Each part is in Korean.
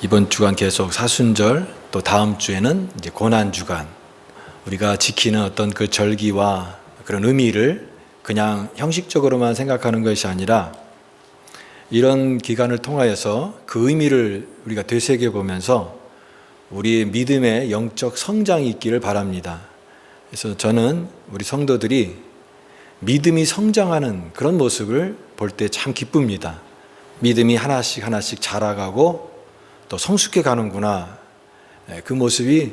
이번 주간 계속 사순절, 또 다음 주에는 이제 고난 주간. 우리가 지키는 어떤 그 절기와 그런 의미를 그냥 형식적으로만 생각하는 것이 아니라 이런 기간을 통하여서 그 의미를 우리가 되새겨 보면서 우리의 믿음의 영적 성장이 있기를 바랍니다. 그래서 저는 우리 성도들이 믿음이 성장하는 그런 모습을 볼 때 참 기쁩니다. 믿음이 하나씩 하나씩 자라가고 또 성숙해 가는구나. 그 모습이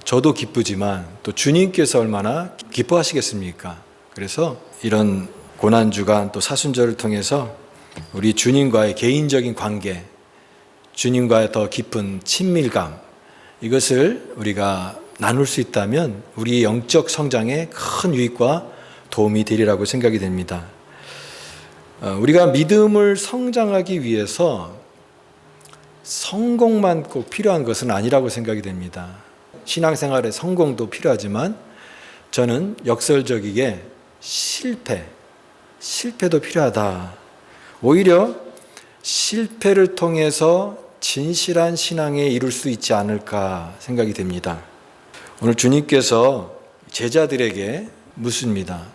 저도 기쁘지만 또 주님께서 얼마나 기뻐하시겠습니까? 그래서 이런 고난주간 또 사순절을 통해서 우리 주님과의 개인적인 관계, 주님과의 더 깊은 친밀감, 이것을 우리가 나눌 수 있다면 우리의 영적 성장에 큰 유익과 도움이 되리라고 생각이 됩니다. 우리가 믿음을 성장하기 위해서 성공만 꼭 필요한 것은 아니라고 생각이 됩니다. 신앙생활에 성공도 필요하지만 저는 역설적이게 실패도 필요하다. 오히려 실패를 통해서 진실한 신앙에 이룰 수 있지 않을까 생각이 됩니다. 오늘 주님께서 제자들에게 묻습니다.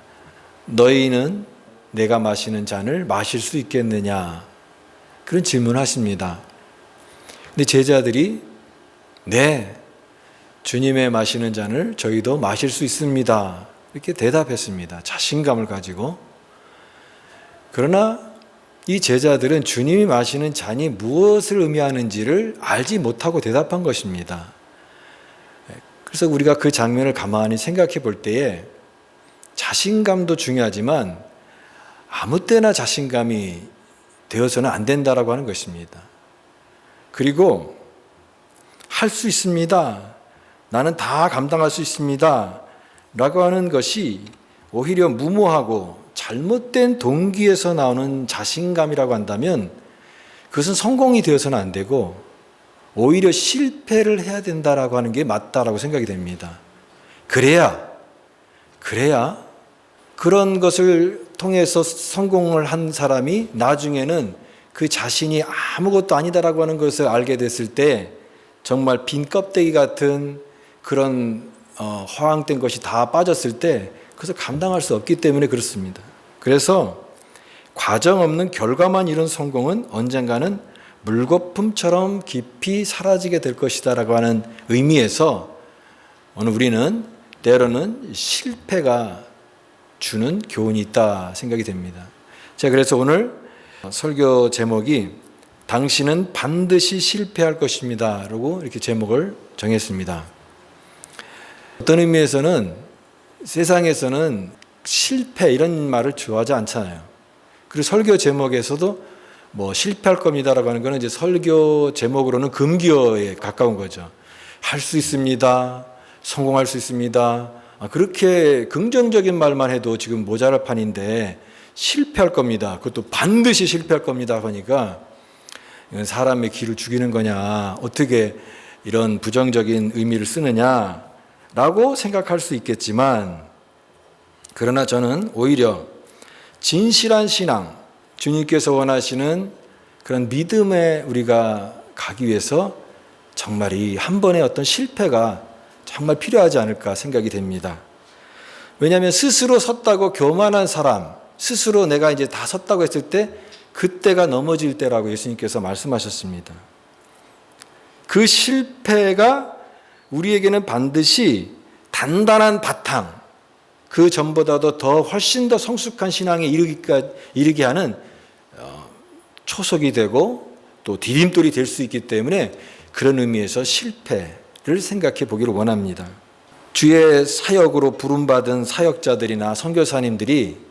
너희는 내가 마시는 잔을 마실 수 있겠느냐? 그런 질문을 하십니다. 근데 제자들이 네, 주님의 마시는 잔을 저희도 마실 수 있습니다. 이렇게 대답했습니다. 자신감을 가지고. 그러나 이 제자들은 주님이 마시는 잔이 무엇을 의미하는지를 알지 못하고 대답한 것입니다. 그래서 우리가 그 장면을 가만히 생각해 볼 때에 자신감도 중요하지만 아무 때나 자신감이 되어서는 안 된다라고 하는 것입니다. 그리고 할 수 있습니다. 나는 다 감당할 수 있습니다. 라고 하는 것이 오히려 무모하고 잘못된 동기에서 나오는 자신감이라고 한다면 그것은 성공이 되어서는 안 되고 오히려 실패를 해야 된다라고 하는 게 맞다라고 생각이 됩니다. 그래야 그런 것을 통해서 성공을 한 사람이 나중에는 그 자신이 아무것도 아니다라고 하는 것을 알게 됐을 때 정말 빈 껍데기 같은 그런 허황된 것이 다 빠졌을 때 그것을 감당할 수 없기 때문에 그렇습니다. 그래서 과정 없는 결과만 이룬 성공은 언젠가는 물거품처럼 깊이 사라지게 될 것이다라고 하는 의미에서 오늘 우리는 때로는 실패가 주는 교훈이 있다 생각이 됩니다. 자, 그래서 오늘 설교 제목이 당신은 반드시 실패할 것입니다 라고 이렇게 제목을 정했습니다. 어떤 의미에서는 세상에서는 실패 이런 말을 좋아하지 않잖아요. 그리고 설교 제목에서도 뭐 실패할 겁니다라고 하는 것은 이제 설교 제목으로는 금기어에 가까운 거죠. 할 수 있습니다. 성공할 수 있습니다. 그렇게 긍정적인 말만 해도 지금 모자랄 판인데 실패할 겁니다. 그것도 반드시 실패할 겁니다. 하니까 이건 사람의 기를 죽이는 거냐, 어떻게 이런 부정적인 의미를 쓰느냐라고 생각할 수 있겠지만, 그러나 저는 오히려 진실한 신앙, 주님께서 원하시는 그런 믿음에 우리가 가기 위해서 정말 이 한 번의 어떤 실패가 정말 필요하지 않을까 생각이 됩니다. 왜냐하면 스스로 섰다고 교만한 사람, 스스로 내가 이제 다 섰다고 했을 때 그때가 넘어질 때라고 예수님께서 말씀하셨습니다. 그 실패가 우리에게는 반드시 단단한 바탕, 그 전보다도 더 훨씬 더 성숙한 신앙에 이르게 하는 초석이 되고 또 디딤돌이 될 수 있기 때문에 그런 의미에서 실패를 생각해 보기를 원합니다. 주의 사역으로 부름받은 사역자들이나 선교사님들이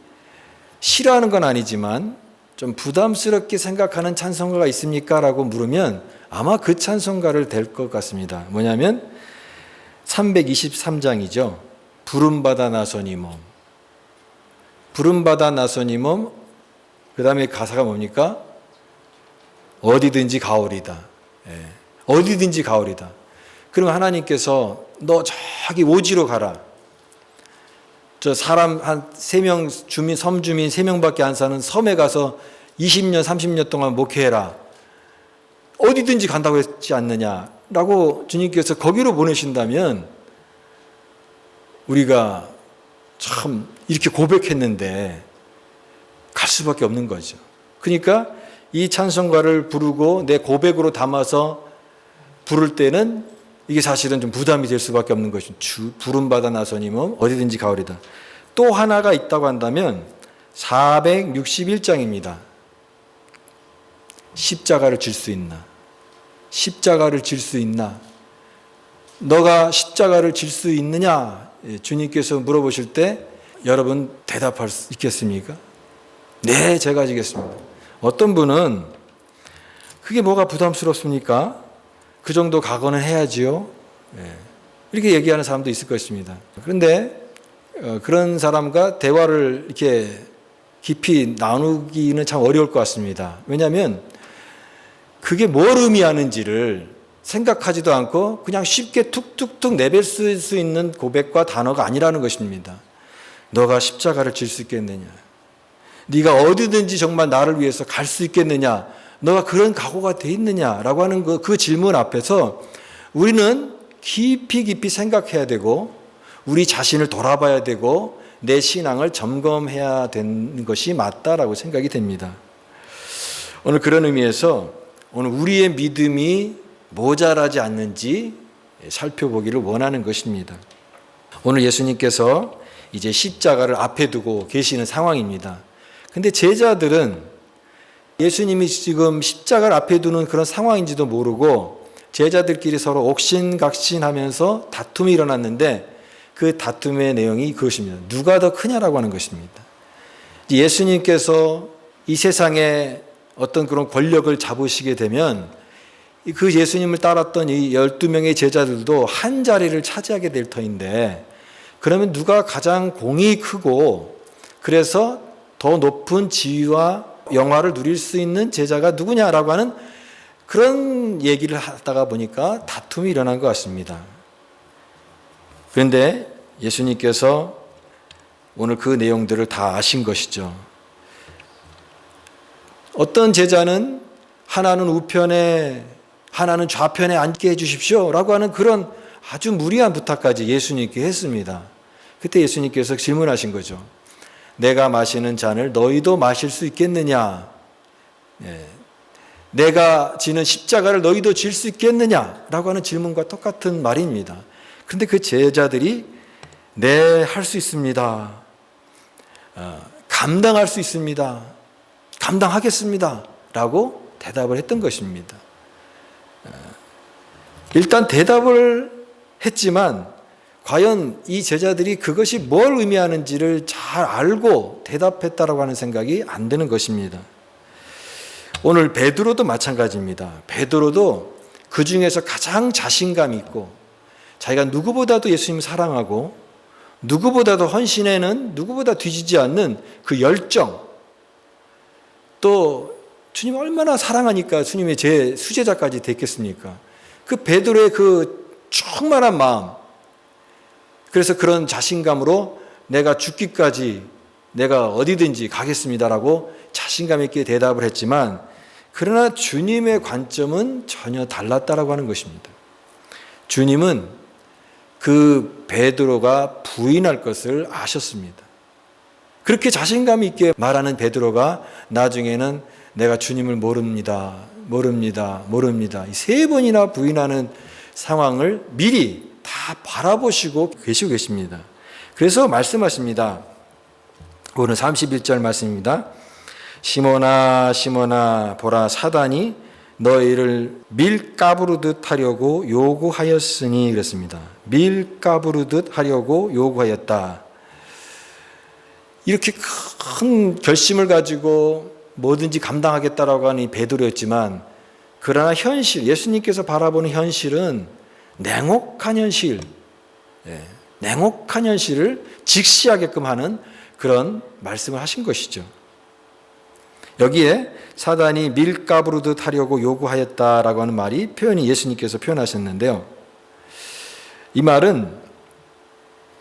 싫어하는 건 아니지만 좀 부담스럽게 생각하는 찬송가가 있습니까? 라고 물으면 아마 그 찬송가를 될 것 같습니다. 뭐냐면 323장이죠. 부름받아 나서니 몸. 부름받아 나서니 몸. 그 다음에 가사가 뭡니까? 어디든지 가오리다. 어디든지 가오리다. 그럼 하나님께서 너 저기 오지로 가라. 저 사람 한 3명 주민, 섬 주민 3명밖에 안 사는 섬에 가서 20년, 30년 동안 목회해라. 어디든지 간다고 했지 않느냐라고 주님께서 거기로 보내신다면 우리가 참 이렇게 고백했는데 갈 수밖에 없는 거죠. 그러니까 이 찬송가를 부르고 내 고백으로 담아서 부를 때는 이게 사실은 좀 부담이 될 수밖에 없는 것이죠. 부름받아 나서님은 어디든지 가오리다. 또 하나가 있다고 한다면 461장입니다. 십자가를 질 수 있나? 십자가를 질 수 있나? 너가 십자가를 질 수 있느냐? 주님께서 물어보실 때 여러분 대답할 수 있겠습니까? 네, 제가 지겠습니다. 어떤 분은 그게 뭐가 부담스럽습니까? 그 정도 각오는 해야지요. 이렇게 얘기하는 사람도 있을 것입니다. 그런데 그런 사람과 대화를 이렇게 깊이 나누기는 참 어려울 것 같습니다. 왜냐하면 그게 뭘 의미하는지를 생각하지도 않고 그냥 쉽게 툭툭툭 내뱉을 수 있는 고백과 단어가 아니라는 것입니다. 너가 십자가를 질 수 있겠느냐? 네가 어디든지 정말 나를 위해서 갈 수 있겠느냐? 너가 그런 각오가 돼 있느냐라고 하는 그 질문 앞에서 우리는 깊이 생각해야 되고 우리 자신을 돌아봐야 되고 내 신앙을 점검해야 되는 것이 맞다라고 생각이 됩니다. 오늘 그런 의미에서 오늘 우리의 믿음이 모자라지 않는지 살펴보기를 원하는 것입니다. 오늘 예수님께서 이제 십자가를 앞에 두고 계시는 상황입니다. 근데 제자들은 예수님이 지금 십자가를 앞에 두는 그런 상황인지도 모르고 제자들끼리 서로 옥신각신하면서 다툼이 일어났는데 그 다툼의 내용이 그것입니다. 누가 더 크냐라고 하는 것입니다. 예수님께서 이 세상에 어떤 그런 권력을 잡으시게 되면 그 예수님을 따랐던 이 12명의 제자들도 한 자리를 차지하게 될 터인데 그러면 누가 가장 공이 크고 그래서 더 높은 지위와 영화를 누릴 수 있는 제자가 누구냐라고 하는 그런 얘기를 하다가 보니까 다툼이 일어난 것 같습니다. 그런데 예수님께서 오늘 그 내용들을 다 아신 것이죠. 어떤 제자는 하나는 우편에 하나는 좌편에 앉게 해주십시오 라고 하는 그런 아주 무리한 부탁까지 예수님께 했습니다. 그때 예수님께서 질문하신 거죠. 내가 마시는 잔을 너희도 마실 수 있겠느냐? 내가 지는 십자가를 너희도 질 수 있겠느냐? 라고 하는 질문과 똑같은 말입니다. 그런데 그 제자들이 네, 할 수 있습니다. 감당할 수 있습니다. 감당하겠습니다. 라고 대답을 했던 것입니다. 일단 대답을 했지만 과연 이 제자들이 그것이 뭘 의미하는지를 잘 알고 대답했다라고 하는 생각이 안 드는 것입니다. 오늘 베드로도 마찬가지입니다. 베드로도 그 중에서 가장 자신감 있고 자기가 누구보다도 예수님을 사랑하고 누구보다도 헌신에는 누구보다 뒤지지 않는 그 열정, 또 주님 얼마나 사랑하니까 주님의 제 수제자까지 됐겠습니까? 그 베드로의 그 충만한 마음, 그래서 그런 자신감으로 내가 죽기까지 내가 어디든지 가겠습니다라고 자신감 있게 대답을 했지만 그러나 주님의 관점은 전혀 달랐다라고 하는 것입니다. 주님은 그 베드로가 부인할 것을 아셨습니다. 그렇게 자신감 있게 말하는 베드로가 나중에는 내가 주님을 모릅니다. 이 세 번이나 부인하는 상황을 미리 다 바라보시고 계시고 계십니다. 그래서 말씀하십니다. 오늘 31절 말씀입니다. 시몬아 시몬아 보라 사단이 너희를 밀가부르듯 하려고 요구하였으니 그랬습니다. 밀가부르듯 하려고 요구하였다. 이렇게 큰 결심을 가지고 뭐든지 감당하겠다라고 하는 이 베드로였지만 그러나 현실, 예수님께서 바라보는 현실은 냉혹한 현실, 냉혹한 현실을 직시하게끔 하는 그런 말씀을 하신 것이죠. 여기에 사단이 밀가부르듯 하려고 요구하였다라고 하는 말이 표현이 예수님께서 표현하셨는데요. 이 말은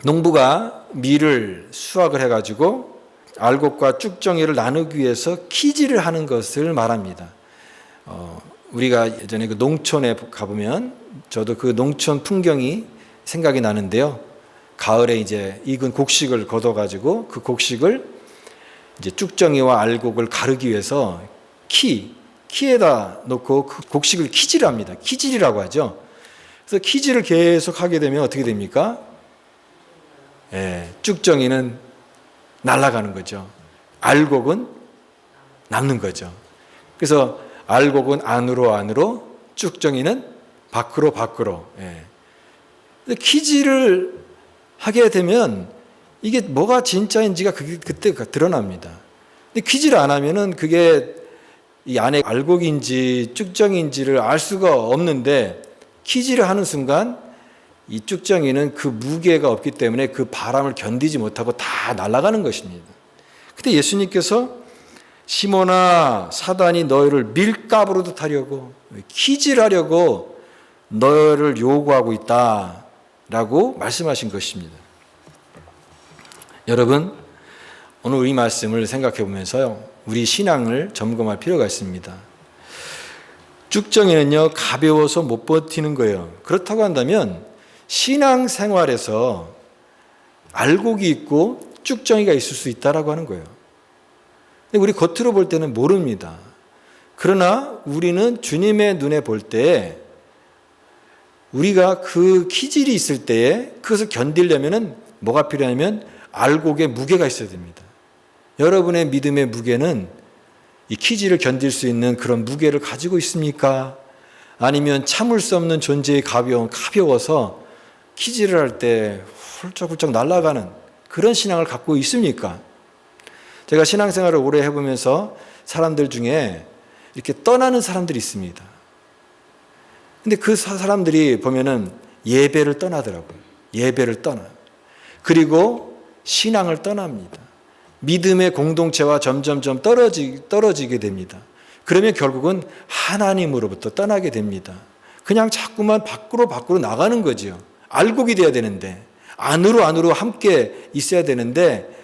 농부가 밀을 수확을 해가지고 알곡과 쭉정이를 나누기 위해서 키질을 하는 것을 말합니다. 우리가 예전에 그 농촌에 가보면 저도 그 농촌 풍경이 생각이 나는데요. 가을에 이제 익은 곡식을 걷어가지고 그 곡식을 이제 쭉정이와 알곡을 가르기 위해서 키에다 놓고 그 곡식을 키질을 합니다. 키질이라고 하죠. 그래서 키질을 계속 하게 되면 어떻게 됩니까? 쭉정이는 날아가는 거죠. 알곡은 남는 거죠. 그래서 알곡은 안으로, 쭉정이는 밖으로. 키질을 하게 되면 이게 뭐가 진짜인지가 그때 드러납니다. 근데 키질을 안 하면은 그게 이 안에 알곡인지 쭉정인지를 알 수가 없는데, 키질을 하는 순간 이 쭉정이는 그 무게가 없기 때문에 그 바람을 견디지 못하고 다 날아가는 것입니다. 근데 예수님께서 시몬아, 사단이 너희를 밀가부로도 타려고, 키질하려고 너희를 요구하고 있다라고 말씀하신 것입니다. 여러분, 오늘 이 말씀을 생각해 보면서요, 우리 신앙을 점검할 필요가 있습니다. 쭉정이는요, 가벼워서 못 버티는 거예요. 그렇다고 한다면 신앙생활에서 알곡이 있고 쭉정이가 있을 수 있다라고 하는 거예요. 근데 우리 겉으로 볼 때는 모릅니다. 그러나 우리는 주님의 눈에 볼 때 우리가 그 키질이 있을 때에 그것을 견디려면 뭐가 필요하냐면 알곡의 무게가 있어야 됩니다. 여러분의 믿음의 무게는 이 키질을 견딜 수 있는 그런 무게를 가지고 있습니까? 아니면 참을 수 없는 존재의 가벼워서 키질을 할 때 훌쩍훌쩍 날아가는 그런 신앙을 갖고 있습니까? 제가 신앙생활을 오래 해보면서 사람들 중에 이렇게 떠나는 사람들이 있습니다. 근데 그 사람들이 보면은 예배를 떠나더라고요. 예배를 떠나요. 그리고 신앙을 떠납니다. 믿음의 공동체와 점점점 떨어지게 됩니다. 그러면 결국은 하나님으로부터 떠나게 됩니다. 그냥 자꾸만 밖으로 나가는 거지요. 알곡이 돼야 되는데, 안으로 함께 있어야 되는데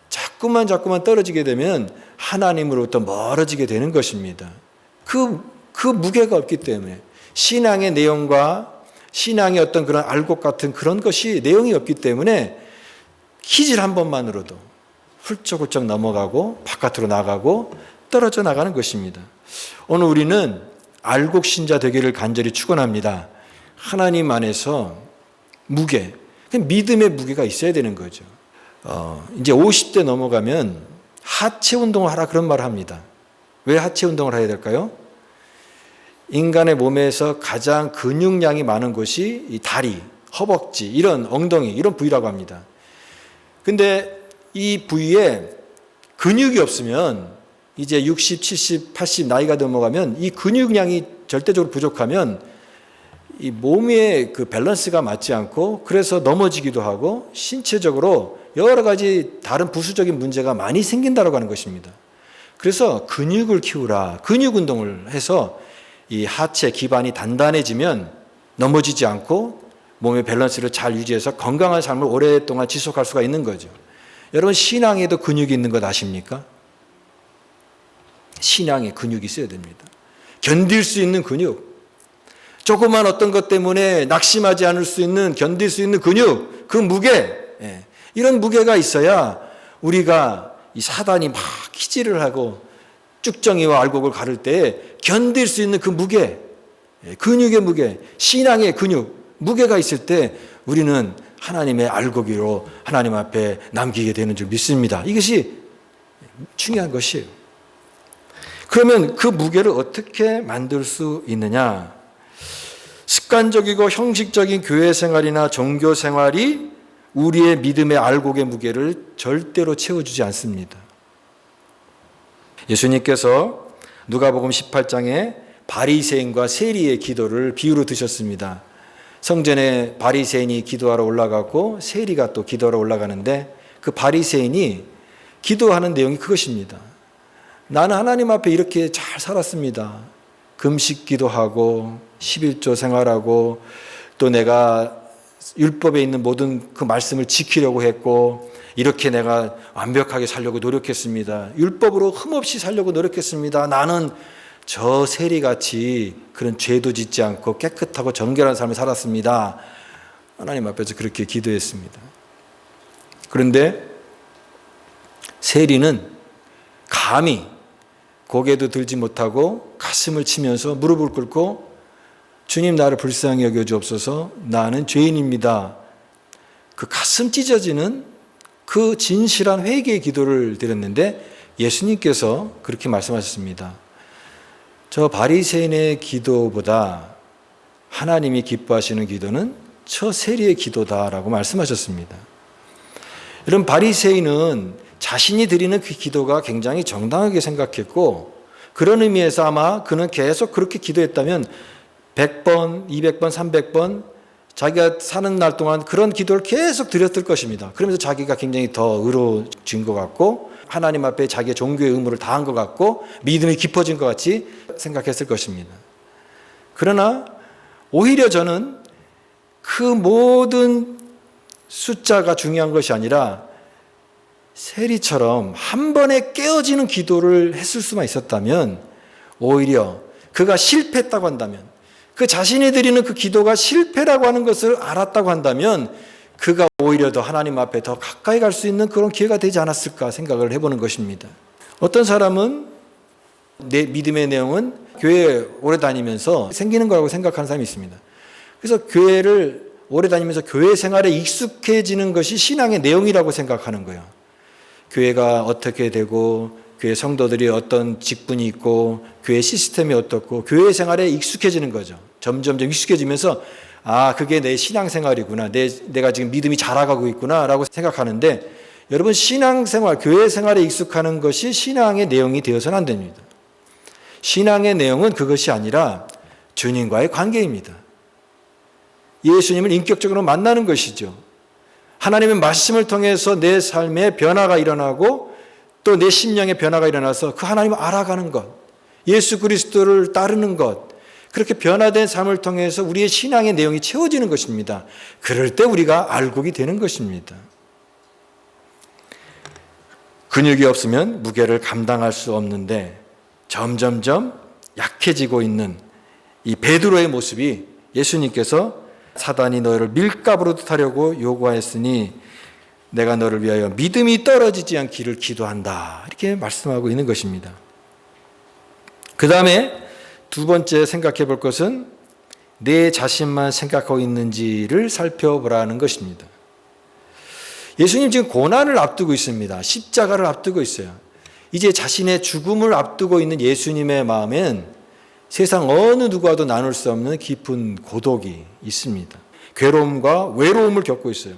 자꾸만 떨어지게 되면 하나님으로부터 멀어지게 되는 것입니다. 그 무게가 없기 때문에, 신앙의 내용과 신앙의 어떤 그런 알곡 같은 그런 것이 내용이 없기 때문에 키질 한 번만으로도 훌쩍훌쩍 넘어가고 바깥으로 나가고 떨어져 나가는 것입니다. 오늘 우리는 알곡 신자 되기를 간절히 축원합니다. 하나님 안에서 무게, 믿음의 무게가 있어야 되는 거죠. 이제 50대 넘어가면 하체 운동을 하라 그런 말을 합니다. 왜 하체 운동을 해야 될까요? 인간의 몸에서 가장 근육량이 많은 곳이 이 다리, 허벅지, 이런 엉덩이, 이런 부위라고 합니다. 근데 이 부위에 근육이 없으면 이제 60, 70, 80 나이가 넘어가면 이 근육량이 절대적으로 부족하면 이 몸의 그 밸런스가 맞지 않고 그래서 넘어지기도 하고 신체적으로 여러 가지 다른 부수적인 문제가 많이 생긴다고 하는 것입니다. 그래서 근육을 키우라, 근육 운동을 해서 이 하체 기반이 단단해지면 넘어지지 않고 몸의 밸런스를 잘 유지해서 건강한 삶을 오랫동안 지속할 수가 있는 거죠. 여러분, 신앙에도 근육이 있는 것 아십니까? 신앙에 근육이 있어야 됩니다. 견딜 수 있는 근육, 조그만 어떤 것 때문에 낙심하지 않을 수 있는, 견딜 수 있는 근육, 그 무게, 이런 무게가 있어야 우리가 이 사단이 막 키질을 하고 쭉정이와 알곡을 가를 때 견딜 수 있는 그 무게, 근육의 무게, 신앙의 근육, 무게가 있을 때 우리는 하나님의 알곡이로 하나님 앞에 남기게 되는 줄 믿습니다. 이것이 중요한 것이에요. 그러면 그 무게를 어떻게 만들 수 있느냐? 습관적이고 형식적인 교회 생활이나 종교 생활이 우리의 믿음의 알곡의 무게를 절대로 채워주지 않습니다. 예수님께서 누가복음 18장에 바리새인과 세리의 기도를 비유로 드셨습니다. 성전에 바리새인이 기도하러 올라가고 세리가 또 기도하러 올라가는데 그 바리새인이 기도하는 내용이 그것입니다. 나는 하나님 앞에 이렇게 잘 살았습니다. 금식 기도하고 11조 생활하고 또 내가 율법에 있는 모든 그 말씀을 지키려고 했고 이렇게 내가 완벽하게 살려고 노력했습니다. 율법으로 흠없이 살려고 노력했습니다. 나는 저 세리같이 그런 죄도 짓지 않고 깨끗하고 정결한 삶을 살았습니다. 하나님 앞에서 그렇게 기도했습니다. 그런데 세리는 감히 고개도 들지 못하고 가슴을 치면서 무릎을 꿇고 주님, 나를 불쌍히 여겨주옵소서, 나는 죄인입니다. 그 가슴 찢어지는 그 진실한 회개의 기도를 드렸는데 예수님께서 그렇게 말씀하셨습니다. 저 바리새인의 기도보다 하나님이 기뻐하시는 기도는 저 세리의 기도다라고 말씀하셨습니다. 여러분, 바리새인은 자신이 드리는 그 기도가 굉장히 정당하게 생각했고, 그런 의미에서 아마 그는 계속 그렇게 기도했다면 100번, 200번, 300번 자기가 사는 날 동안 그런 기도를 계속 드렸을 것입니다. 그러면서 자기가 굉장히 더 의로워진 것 같고, 하나님 앞에 자기의 종교의 의무를 다한 것 같고, 믿음이 깊어진 것 같이 생각했을 것입니다. 그러나 오히려 저는 그 모든 숫자가 중요한 것이 아니라 세리처럼 한 번에 깨어지는 기도를 했을 수만 있었다면, 오히려 그가 실패했다고 한다면, 그 자신이 드리는 그 기도가 실패라고 하는 것을 알았다고 한다면, 그가 오히려 더 하나님 앞에 더 가까이 갈 수 있는 그런 기회가 되지 않았을까 생각을 해보는 것입니다. 어떤 사람은 내 믿음의 내용은 교회에 오래 다니면서 생기는 거라고 생각하는 사람이 있습니다. 그래서 교회를 오래 다니면서 교회 생활에 익숙해지는 것이 신앙의 내용이라고 생각하는 거예요. 교회가 어떻게 되고, 교회 성도들이 어떤 직분이 있고, 교회 시스템이 어떻고, 교회 생활에 익숙해지는 거죠. 점점 익숙해지면서 그게 내 신앙생활이구나, 내가 지금 믿음이 자라가고 있구나 라고 생각하는데, 여러분, 신앙생활, 교회 생활에 익숙하는 것이 신앙의 내용이 되어서는 안 됩니다. 신앙의 내용은 그것이 아니라 주님과의 관계입니다. 예수님을 인격적으로 만나는 것이죠. 하나님의 말씀을 통해서 내 삶에 변화가 일어나고 또 내 심령의 변화가 일어나서 그 하나님을 알아가는 것, 예수 그리스도를 따르는 것, 그렇게 변화된 삶을 통해서 우리의 신앙의 내용이 채워지는 것입니다. 그럴 때 우리가 알곡이 되는 것입니다. 근육이 없으면 무게를 감당할 수 없는데 점점점 약해지고 있는 이 베드로의 모습이 예수님께서 사단이 너를 밀가부로 하려고 요구하였으니 내가 너를 위하여 믿음이 떨어지지 않기를 기도한다, 이렇게 말씀하고 있는 것입니다. 그 다음에 두 번째 생각해 볼 것은 내 자신만 생각하고 있는지를 살펴보라는 것입니다. 예수님 지금 고난을 앞두고 있습니다. 십자가를 앞두고 있어요. 이제 자신의 죽음을 앞두고 있는 예수님의 마음엔 세상 어느 누구와도 나눌 수 없는 깊은 고독이 있습니다. 괴로움과 외로움을 겪고 있어요.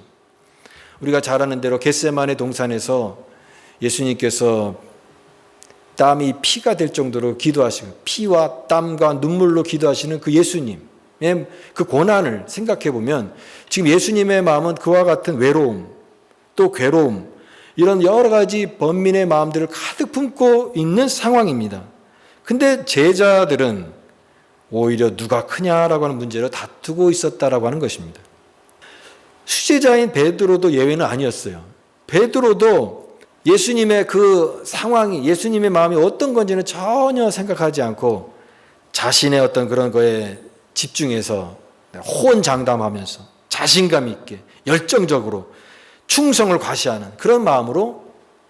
우리가 잘 아는 대로 겟세마네 동산에서 예수님께서 땀이 피가 될 정도로 기도하시고 피와 땀과 눈물로 기도하시는 그 예수님의 그 고난을 생각해 보면 지금 예수님의 마음은 그와 같은 외로움, 또 괴로움, 이런 여러 가지 번민의 마음들을 가득 품고 있는 상황입니다. 근데 제자들은 오히려 누가 크냐라고 하는 문제로 다투고 있었다라고 하는 것입니다. 수제자인 베드로도 예외는 아니었어요. 베드로도 예수님의 그 상황이, 예수님의 마음이 어떤 건지는 전혀 생각하지 않고 자신의 어떤 그런 거에 집중해서 호언장담하면서 자신감 있게 열정적으로 충성을 과시하는 그런 마음으로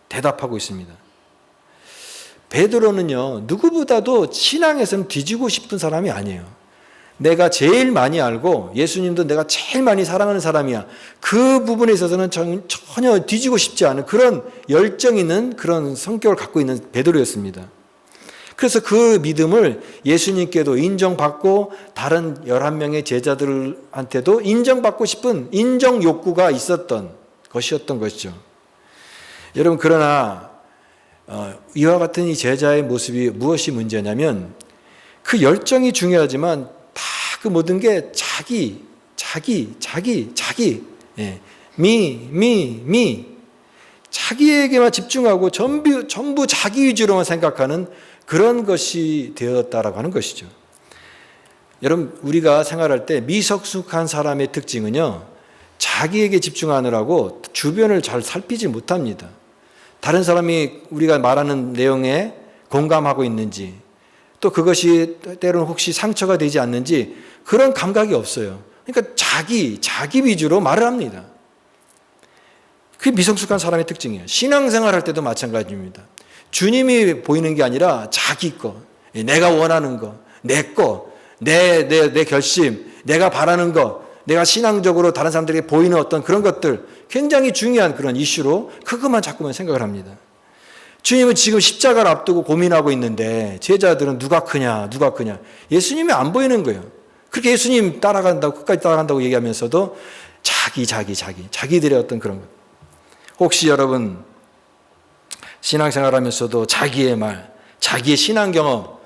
대답하고 있습니다. 베드로는요, 누구보다도 신앙에서는 뒤지고 싶은 사람이 아니에요. 내가 제일 많이 알고 예수님도 내가 제일 많이 사랑하는 사람이야. 그 부분에 있어서는 전혀 뒤지고 싶지 않은 그런 열정 있는 그런 성격을 갖고 있는 베드로였습니다. 그래서 그 믿음을 예수님께도 인정받고 다른 11명의 제자들한테도 인정받고 싶은 인정 욕구가 있었던 것이었던 것이죠. 여러분, 그러나 이와 같은 이 제자의 모습이 무엇이 문제냐면 그 열정이 중요하지만 다 그 모든 게 자기, 미, 자기에게만 집중하고 전부 자기 위주로만 생각하는 그런 것이 되었다라고 하는 것이죠. 여러분, 우리가 생활할 때 미성숙한 사람의 특징은요, 자기에게 집중하느라고 주변을 잘 살피지 못합니다. 다른 사람이 우리가 말하는 내용에 공감하고 있는지, 또 그것이 때로는 혹시 상처가 되지 않는지 그런 감각이 없어요. 그러니까 자기 위주로 말을 합니다. 그게 미성숙한 사람의 특징이에요. 신앙생활 할 때도 마찬가지입니다. 주님이 보이는 게 아니라 자기 거, 내가 원하는 거, 내 거, 내 결심, 내가 바라는 거, 내가 신앙적으로 다른 사람들에게 보이는 어떤 그런 것들, 굉장히 중요한 그런 이슈로 그것만 자꾸만 생각을 합니다. 주님은 지금 십자가를 앞두고 고민하고 있는데 제자들은 누가 크냐. 예수님이 안 보이는 거예요. 그렇게 예수님 따라간다고 끝까지 따라간다고 얘기하면서도 자기들의 어떤 그런 것. 혹시 여러분 신앙생활하면서도 자기의 말, 자기의 신앙 경험,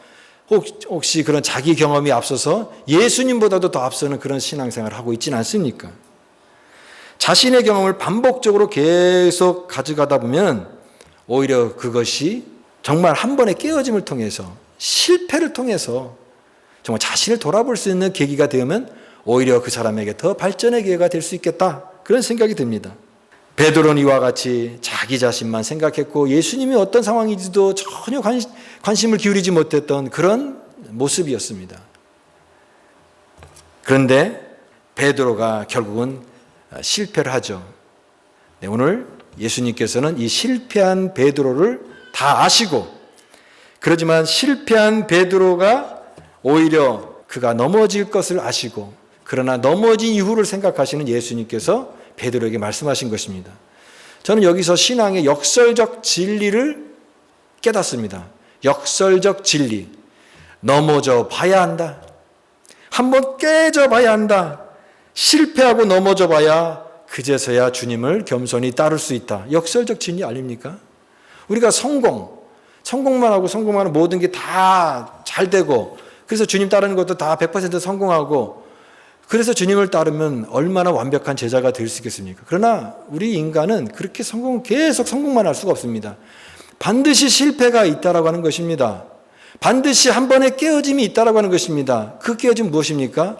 혹시 그런 자기 경험이 앞서서 예수님보다도 더 앞서는 그런 신앙생활을 하고 있지는 않습니까? 자신의 경험을 반복적으로 계속 가져가다 보면 오히려 그것이 정말 한 번의 깨어짐을 통해서, 실패를 통해서 정말 자신을 돌아볼 수 있는 계기가 되면 오히려 그 사람에게 더 발전의 기회가 될 수 있겠다, 그런 생각이 듭니다. 베드로는 이와 같이 자기 자신만 생각했고 예수님이 어떤 상황인지도 전혀 관심을 기울이지 못했던 그런 모습이었습니다. 그런데 베드로가 결국은 실패를 하죠. 네, 오늘 예수님께서는 이 실패한 베드로를 다 아시고, 그렇지만 실패한 베드로가 오히려 그가 넘어질 것을 아시고, 그러나 넘어진 이후를 생각하시는 예수님께서 베드로에게 말씀하신 것입니다. 저는 여기서 신앙의 역설적 진리를 깨닫습니다. 역설적 진리. 넘어져 봐야 한다. 한번 깨져 봐야 한다. 실패하고 넘어져 봐야 그제서야 주님을 겸손히 따를 수 있다. 역설적 진리 아닙니까? 우리가 성공만 하고 모든 게 다 잘 되고, 그래서 주님 따르는 것도 다 100% 성공하고, 그래서 주님을 따르면 얼마나 완벽한 제자가 될 수 있겠습니까? 그러나 우리 인간은 그렇게 계속 성공만 할 수가 없습니다. 반드시 실패가 있다라고 하는 것입니다. 반드시 한 번의 깨어짐이 있다라고 하는 것입니다. 그 깨어짐은 무엇입니까?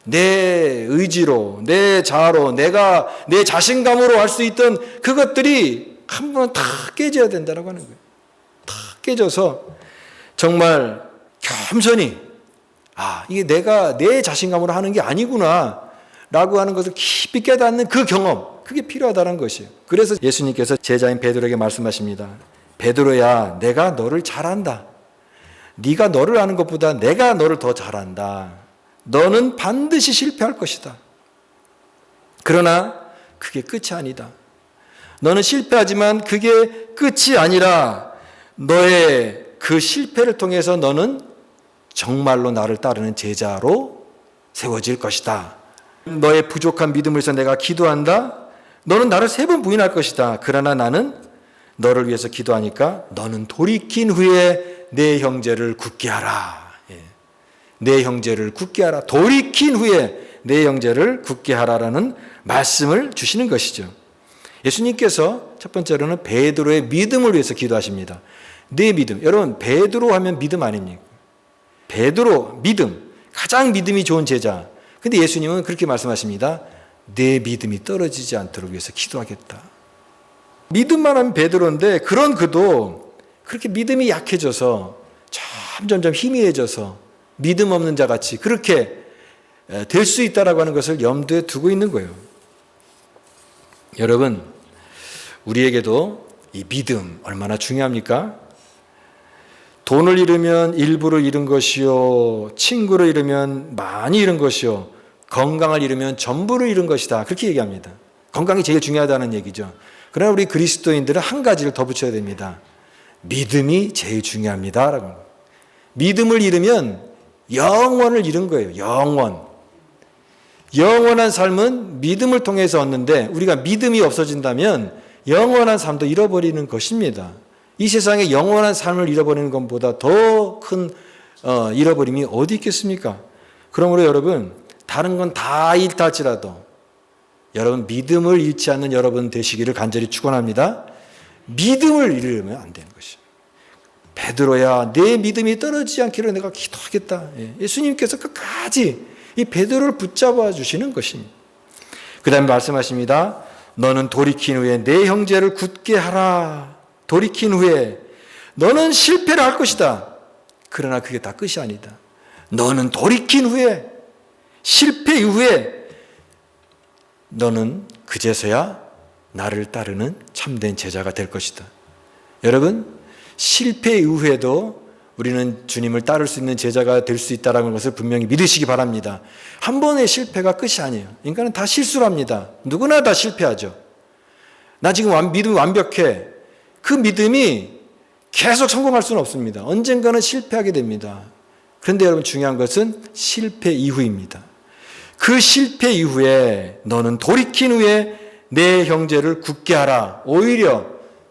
내 의지로, 내 자아로, 내가 내 자신감으로 할 수 있던 그것들이 한 번은 다 깨져야 된다라고 하는 거예요. 다 깨져서 정말 겸손히, 이게 내가 내 자신감으로 하는 게 아니구나 라고 하는 것을 깊이 깨닫는 그 경험, 그게 필요하다는 것이에요. 그래서 예수님께서 제자인 베드로에게 말씀하십니다. 베드로야, 내가 너를 잘 안다. 네가 너를 아는 것보다 내가 너를 더 잘 안다. 너는 반드시 실패할 것이다. 그러나 그게 끝이 아니다. 너는 실패하지만 그게 끝이 아니라 너의 그 실패를 통해서 너는 정말로 나를 따르는 제자로 세워질 것이다. 너의 부족한 믿음을 위해서 내가 기도한다. 너는 나를 3번 부인할 것이다. 그러나 나는 너를 위해서 기도하니까 너는 돌이킨 후에 내 형제를 굳게 하라. 내 형제를 굳게 하라. 돌이킨 후에 내 형제를 굳게 하라라는 말씀을 주시는 것이죠. 예수님께서 첫 번째로는 베드로의 믿음을 위해서 기도하십니다. 내 믿음. 여러분, 베드로 하면 믿음 아닙니까? 베드로, 믿음. 가장 믿음이 좋은 제자. 근데 예수님은 그렇게 말씀하십니다. 내 믿음이 떨어지지 않도록 위해서 기도하겠다. 믿음만 하면 베드로인데 그런 그도 그렇게 믿음이 약해져서 점점 희미해져서 믿음 없는 자 같이 그렇게 될 수 있다라고 하는 것을 염두에 두고 있는 거예요. 여러분, 우리에게도 이 믿음 얼마나 중요합니까? 돈을 잃으면 일부를 잃은 것이요, 친구를 잃으면 많이 잃은 것이요, 건강을 잃으면 전부를 잃은 것이다. 그렇게 얘기합니다. 건강이 제일 중요하다는 얘기죠. 그러나 우리 그리스도인들은 한 가지를 더 붙여야 됩니다. 믿음이 제일 중요합니다. 믿음을 잃으면 영원을 잃은 거예요. 영원한 삶은 믿음을 통해서 얻는데 우리가 믿음이 없어진다면 영원한 삶도 잃어버리는 것입니다. 이 세상에 영원한 삶을 잃어버리는 것보다 더 큰 잃어버림이 어디 있겠습니까? 그러므로 여러분, 다른 건 다 잃다 할지라도 여러분 믿음을 잃지 않는 여러분 되시기를 간절히 축원합니다. 믿음을 잃으면 안 되는 것이에요. 베드로야, 내 믿음이 떨어지지 않기를 내가 기도하겠다. 예수님께서 끝까지 이 베드로를 붙잡아 주시는 것입니다. 그 다음에 말씀하십니다. 너는 돌이킨 후에 내 형제를 굳게 하라. 돌이킨 후에 너는 실패를 할 것이다. 그러나 그게 다 끝이 아니다. 너는 돌이킨 후에, 실패 이후에 너는 그제서야 나를 따르는 참된 제자가 될 것이다. 여러분, 실패 이후에도 우리는 주님을 따를 수 있는 제자가 될 수 있다는 것을 분명히 믿으시기 바랍니다. 한 번의 실패가 끝이 아니에요. 인간은 다 실수를 합니다. 누구나 다 실패하죠. 나 지금 믿음이 완벽해. 그 믿음이 계속 성공할 수는 없습니다. 언젠가는 실패하게 됩니다. 그런데 여러분, 중요한 것은 실패 이후입니다. 그 실패 이후에 너는 돌이킨 후에 내 형제를 굳게 하라. 오히려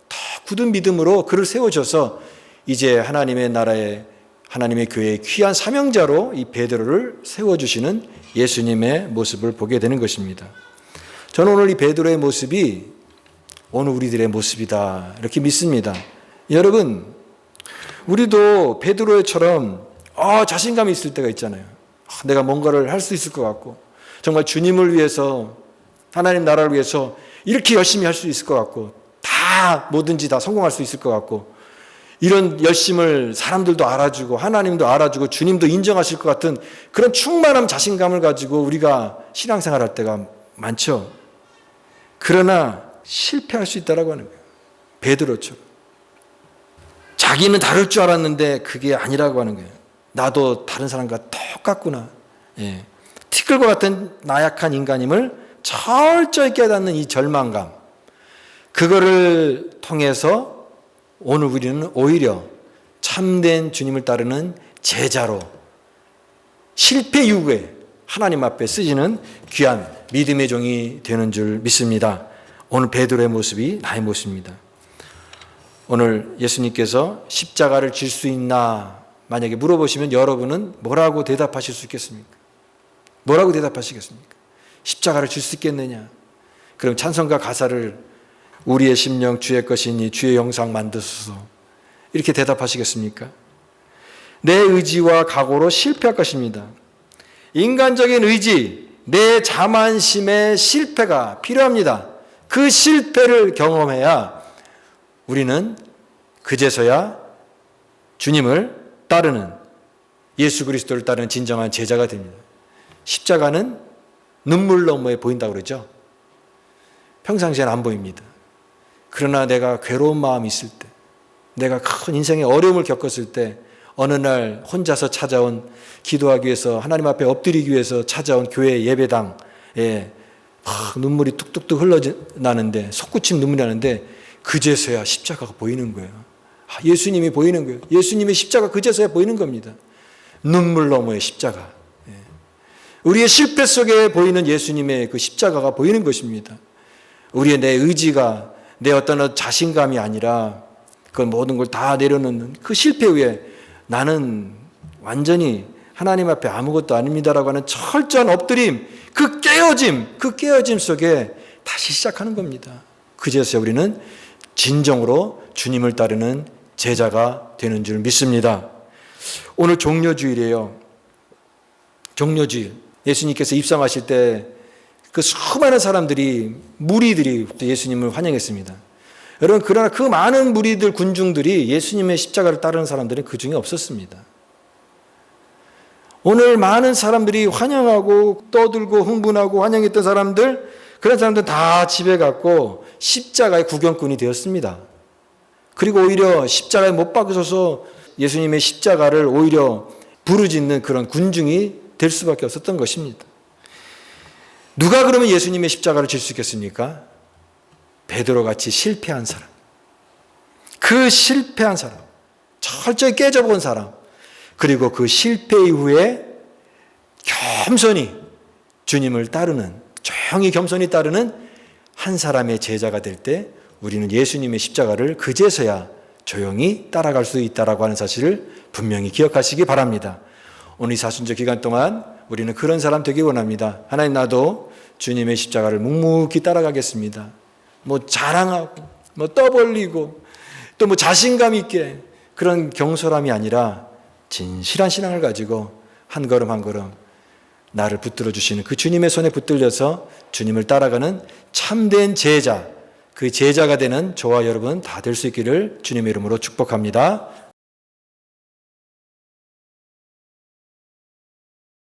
더 굳은 믿음으로 그를 세워줘서 이제 하나님의 나라에, 하나님의 교회의 귀한 사명자로 이 베드로를 세워주시는 예수님의 모습을 보게 되는 것입니다. 저는 오늘 이 베드로의 모습이 오늘 우리들의 모습이다, 이렇게 믿습니다. 여러분, 우리도 베드로처럼 자신감이 있을 때가 있잖아요. 내가 뭔가를 할 수 있을 것 같고, 정말 주님을 위해서, 하나님 나라를 위해서 이렇게 열심히 할 수 있을 것 같고, 다 뭐든지 다 성공할 수 있을 것 같고, 이런 열심을 사람들도 알아주고 하나님도 알아주고 주님도 인정하실 것 같은 그런 충만한 자신감을 가지고 우리가 신앙생활할 때가 많죠. 그러나 실패할 수 있다라고 하는 거예요. 베드로처럼. 자기는 다를 줄 알았는데 그게 아니라고 하는 거예요. 나도 다른 사람과 똑같구나. 티끌과 같은 나약한 인간임을 철저히 깨닫는 이 절망감, 그거를 통해서 오늘 우리는 오히려 참된 주님을 따르는 제자로 실패 이후에 하나님 앞에 쓰지는 귀한 믿음의 종이 되는 줄 믿습니다. 오늘 베드로의 모습이 나의 모습입니다. 오늘 예수님께서 십자가를 질 수 있나 만약에 물어보시면 여러분은 뭐라고 대답하실 수 있겠습니까? 뭐라고 대답하시겠습니까? 십자가를 질 수 있겠느냐? 그럼 찬송가 가사를 우리의 심령 주의 것이니 주의 형상 만드소서, 이렇게 대답하시겠습니까? 내 의지와 각오로 실패할 것입니다. 인간적인 의지, 내 자만심의 실패가 필요합니다. 그 실패를 경험해야 우리는 그제서야 주님을 따르는, 예수 그리스도를 따르는 진정한 제자가 됩니다. 십자가는 눈물 너머에 보인다고 그러죠. 평상시에는 안 보입니다. 그러나 내가 괴로운 마음이 있을 때, 내가 큰 인생의 어려움을 겪었을 때, 어느 날 혼자서 찾아온, 기도하기 위해서 하나님 앞에 엎드리기 위해서 찾아온 교회 예배당에 눈물이 뚝뚝뚝 흘러나는데, 솟구친 눈물이 나는데 그제서야 십자가가 보이는 거예요. 예수님이 보이는 거예요. 예수님의 십자가 그제서야 보이는 겁니다. 눈물 너머의 십자가. 우리의 실패 속에 보이는 예수님의 그 십자가가 보이는 것입니다. 우리의 내 의지가, 내 어떤 자신감이 아니라 그 모든 걸 다 내려놓는 그 실패 후에 나는 완전히 하나님 앞에 아무것도 아닙니다라고 하는 철저한 엎드림, 그 깨어짐 속에 다시 시작하는 겁니다. 그제서야 우리는 진정으로 주님을 따르는 제자가 되는 줄 믿습니다. 오늘 종려주일이에요. 종려주일. 예수님께서 입성하실 때 그 수많은 사람들이, 무리들이 예수님을 환영했습니다. 여러분, 그러나 그 많은 무리들, 군중들이 예수님의 십자가를 따르는 사람들은 그 중에 없었습니다. 오늘 많은 사람들이 환영하고 떠들고 흥분하고 환영했던 사람들, 그런 사람들 다 집에 갔고 십자가의 구경꾼이 되었습니다. 그리고 오히려 십자가에 못 박으셔서 예수님의 십자가를 오히려 부르짖는 그런 군중이 될 수밖에 없었던 것입니다. 누가 그러면 예수님의 십자가를 질 수 있겠습니까? 베드로같이 실패한 사람, 그 실패한 사람, 철저히 깨져본 사람, 그리고 그 실패 이후에 겸손히 주님을 따르는, 조용히 겸손히 따르는 한 사람의 제자가 될 때 우리는 예수님의 십자가를 그제서야 조용히 따라갈 수 있다라고 하는 사실을 분명히 기억하시기 바랍니다. 오늘 이 사순절 기간 동안 우리는 그런 사람 되기 원합니다. 하나님, 나도 주님의 십자가를 묵묵히 따라가겠습니다. 뭐 자랑하고, 뭐 떠벌리고, 또 뭐 자신감 있게, 그런 경솔함이 아니라 진실한 신앙을 가지고 한 걸음 한 걸음 나를 붙들어 주시는 그 주님의 손에 붙들려서 주님을 따라가는 참된 제자, 그 제자가 되는 저와 여러분 다 될 수 있기를 주님의 이름으로 축복합니다.